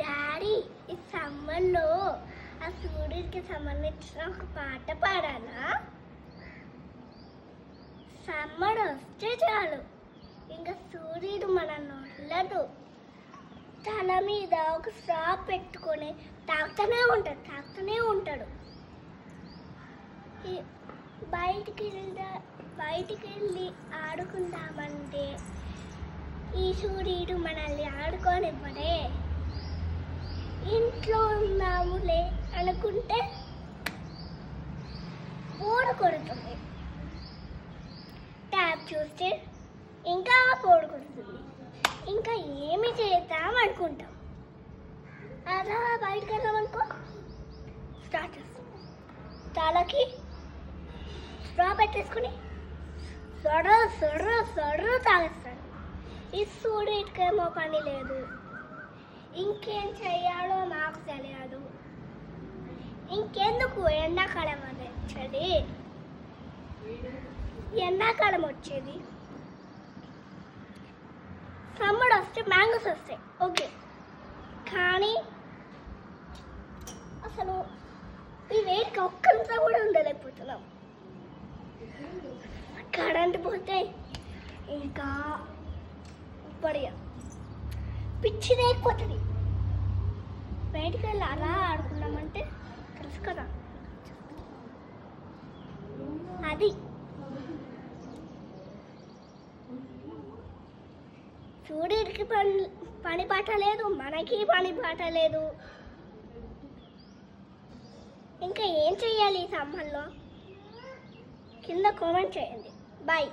Daddy ఈ సమ్మర్లో ఆ సూర్యుడికి సంబంధించిన ఒక పాట పాడాలా? సమ్మర్ వస్తే చాలు ఇంకా సూర్యుడు మనల్ని వదలడు. తల మీద ఒక స్ట్రా పెట్టుకొని తాగుతూనే ఉంటాడు. బయటికి వెళ్ళి ఆడుకుందామంటే ఈ సూర్యుడు మనల్ని ఆడుకోనివ్వడే. ఇంట్లో ఉన్నాములే అనుకుంటే బోర్ కొడుతుంది. ట్యాబ్ చూస్తే ఇంకా బోర్ కొడుతుంది. ఇంకా ఏమి చేద్దాం అనుకుంటాం. అలా బయటకు వెళ్దామనుకో స్టార్ట్ చేస్తాం. తలకి స్ట్రా పెట్టేసుకుని సొర్ర తాగేస్తాడు. ఈ సూర్యుడికేమో పని లేదు. ఇంకేం చెయ్యాలో నాకు తెలియదు. ఇంకెందుకు ఎండాకాలం వచ్చేది? ఎండాకాలం వచ్చేది సమ్మర్ వస్తే మ్యాంగోస్ వస్తాయి, ఓకే. కానీ అసలు ఈ వేడికి ఒక్క నిమిషం కూడా ఉండలేకపోతున్నాం. కరెంట్ పోతే ఇంకా పడిగా పిచ్చి లేకపోతుంది. బయటికి వెళ్ళి అలా ఆడుకున్నామంటే తెలుసు కదా, అది సూర్యుడికి పని పాట లేదు, మనకి పని పాట లేదు. ఇంకా ఏం చెయ్యాలి ఈ సమ్మర్లో? కింద కామెంట్ చేయండి. బాయ్.